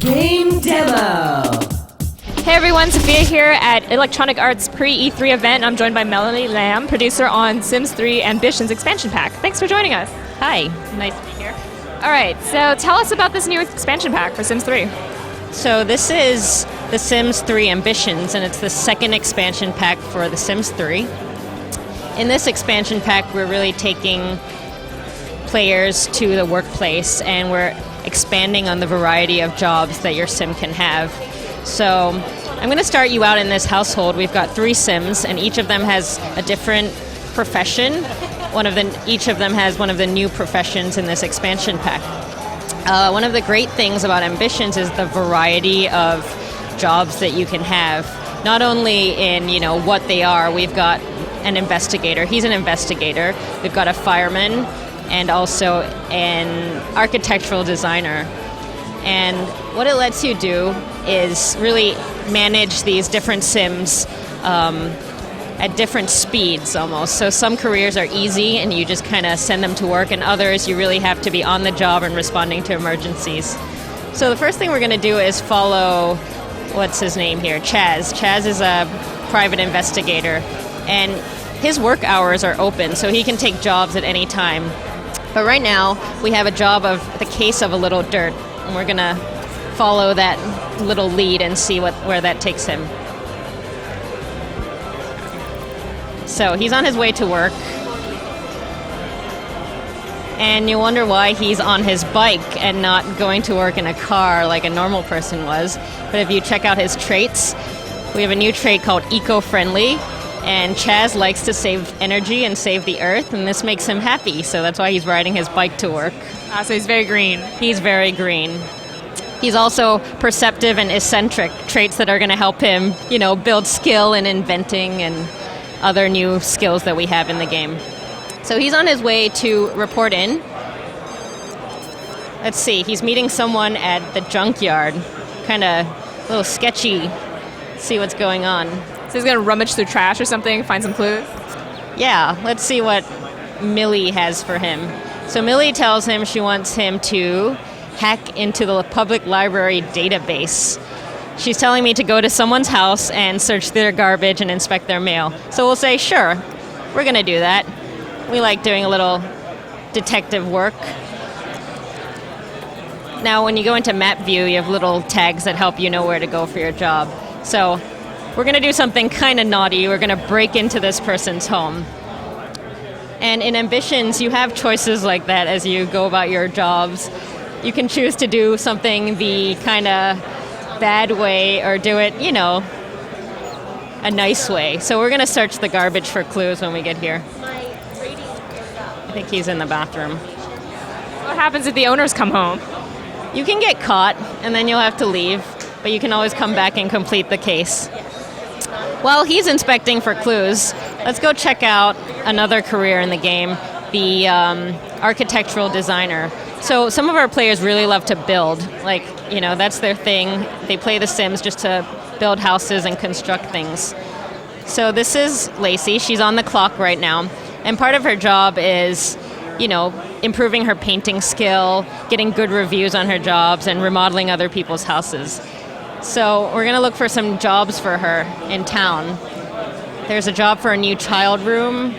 Game Demo. Hey everyone, Sophia here at Electronic Arts pre-E3 event. I'm joined by Melanie Lamb, producer on Sims 3 Ambitions expansion pack. Thanks for joining us. Hi, nice to be here. All right, so tell us about this new expansion pack for Sims 3. So this is the Sims 3 Ambitions, and it's the second expansion pack for the Sims 3. In this expansion pack, we're really taking players to the workplace, and we're expanding on the variety of jobs that your sim can have. So I'm going to start you out in this household. We've got 3 Sims, and each of them has a different profession. Each of them has one of the new professions in this expansion pack. One of the great things about Ambitions is the variety of jobs that you can have. Not only in what they are. We've got an investigator. He's an investigator. We've got a fireman, and also an architectural designer. And what it lets you do is really manage these different Sims at different speeds almost. So some careers are easy and you just kind of send them to work, and others you really have to be on the job and responding to emergencies. So the first thing we're going to do is follow, what's his name here, Chaz. Chaz is a private investigator, and his work hours are open, so he can take jobs at any time. But right now, we have a job of the case of a little dirt, and we're going to follow that little lead and see where that takes him. So he's on his way to work, and you wonder why he's on his bike and not going to work in a car like a normal person was. But if you check out his traits, we have a new trait called eco-friendly. And Chaz likes to save energy and save the earth, and this makes him happy, so that's why he's riding his bike to work. So he's very green. He's very green. He's also perceptive and eccentric, traits that are going to help him, build skill in inventing and other new skills that we have in the game. So he's on his way to report in. Let's see, he's meeting someone at the junkyard. Kind of a little sketchy. See what's going on. So he's going to rummage through trash or something, find some clues? Yeah, let's see what Millie has for him. So Millie tells him she wants him to hack into the public library database. She's telling me to go to someone's house and search their garbage and inspect their mail. So we'll say, sure, we're going to do that. We like doing a little detective work. Now, when you go into map view, you have little tags that help you know where to go for your job. So we're going to do something kind of naughty. We're going to break into this person's home. And in Ambitions, you have choices like that as you go about your jobs. You can choose to do something the kind of bad way or do it, a nice way. So we're going to search the garbage for clues when we get here. I think he's in the bathroom. What happens if the owners come home? You can get caught, and then you'll have to leave, but you can always come back and complete the case. While he's inspecting for clues, let's go check out another career in the game, the architectural designer. So some of our players really love to build. That's their thing. They play The Sims just to build houses and construct things. So this is Lacey. She's on the clock right now. And part of her job is, improving her painting skill, getting good reviews on her jobs, and remodeling other people's houses. So we're going to look for some jobs for her in town. There's a job for a new child room,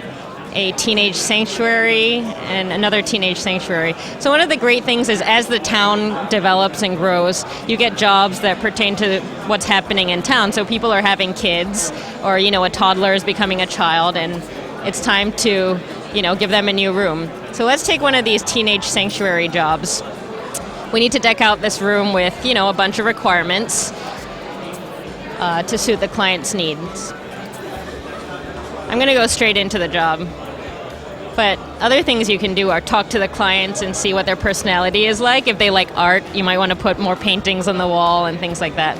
a teenage sanctuary, and another teenage sanctuary. So one of the great things is as the town develops and grows, you get jobs that pertain to what's happening in town. So people are having kids, or, a toddler is becoming a child, and it's time to, give them a new room. So let's take one of these teenage sanctuary jobs. We need to deck out this room with, a bunch of requirements to suit the client's needs. I'm going to go straight into the job. But other things you can do are talk to the clients and see what their personality is like. If they like art, you might want to put more paintings on the wall and things like that.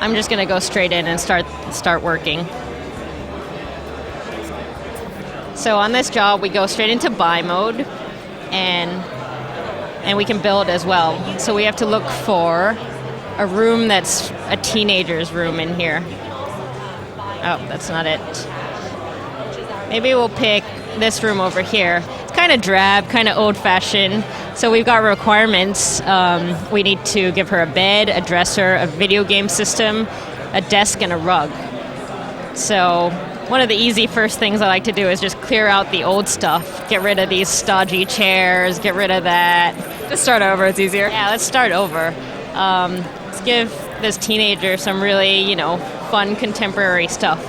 I'm just going to go straight in and start working. So on this job, we go straight into buy mode, and we can build as well. So we have to look for a room that's a teenager's room in here. Oh, that's not it. Maybe we'll pick this room over here. It's kind of drab, kind of old-fashioned. So we've got requirements. We need to give her a bed, a dresser, a video game system, a desk, and a rug. So one of the easy first things I like to do is just clear out the old stuff. Get rid of these stodgy chairs, get rid of that. Just start over, it's easier. Yeah, let's start over. Let's give this teenager some really, fun contemporary stuff.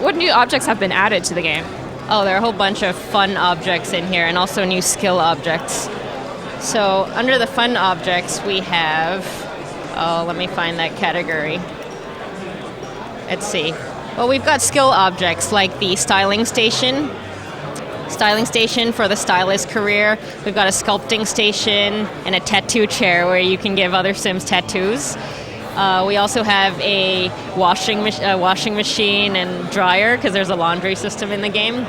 What new objects have been added to the game? Oh, there are a whole bunch of fun objects in here and also new skill objects. So under the fun objects we have, let me find that category. Let's see. Well, we've got skill objects like the styling station for the stylist career. We've got a sculpting station and a tattoo chair where you can give other Sims tattoos. We also have a washing machine and dryer because there's a laundry system in the game.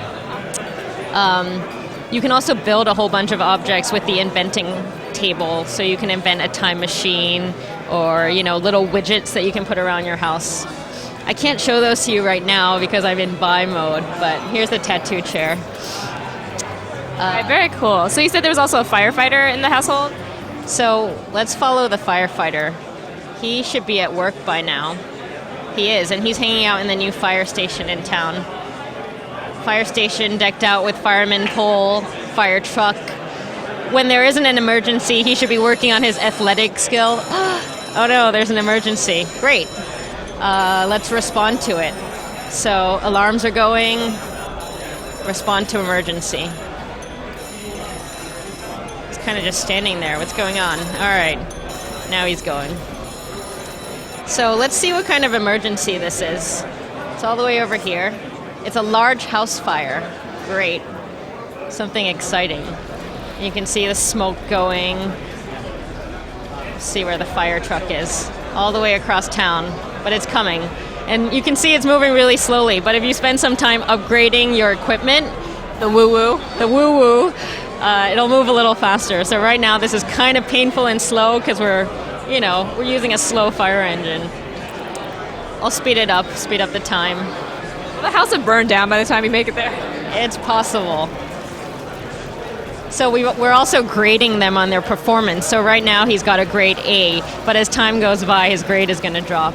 You can also build a whole bunch of objects with the inventing table. So you can invent a time machine or, little widgets that you can put around your house. I can't show those to you right now because I'm in buy mode, but here's the tattoo chair. Right, very cool. So you said there was also a firefighter in the household? So let's follow the firefighter. He should be at work by now. He is, and he's hanging out in the new fire station in town. Fire station decked out with fireman pole, fire truck. When there isn't an emergency, he should be working on his athletic skill. Oh no, there's an emergency. Great. Let's respond to it. So alarms are going. Respond to emergency. He's kind of just standing there. What's going on? All right. Now he's going. So let's see what kind of emergency this is. It's all the way over here. It's a large house fire. Great. Something exciting. You can see the smoke going. See where the fire truck is. All the way across town, but it's coming. And you can see it's moving really slowly, but if you spend some time upgrading your equipment, the woo-woo, it'll move a little faster. So right now this is kind of painful and slow because we're using a slow fire engine. I'll speed it up, speed up the time. Well, the house would burn down by the time you make it there. It's possible. So we're also grading them on their performance. So right now he's got a grade A, but as time goes by, his grade is going to drop.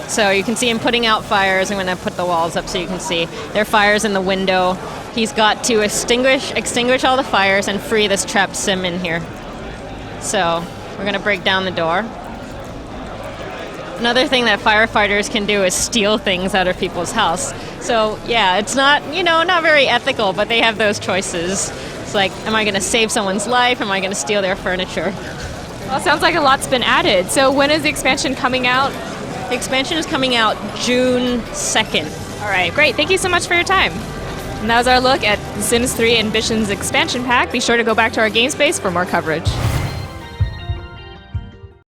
So you can see him putting out fires. I'm going to put the walls up so you can see. There are fires in the window. He's got to extinguish all the fires and free this trapped sim in here. So we're going to break down the door. Another thing that firefighters can do is steal things out of people's house. So yeah, it's not very ethical, but they have those choices. It's like, am I going to save someone's life? Am I going to steal their furniture? Well, it sounds like a lot's been added. So when is the expansion coming out? The expansion is coming out June 2nd. All right, great. Thank you so much for your time. And that was our look at The Sims 3 Ambitions expansion pack. Be sure to go back to our game space for more coverage.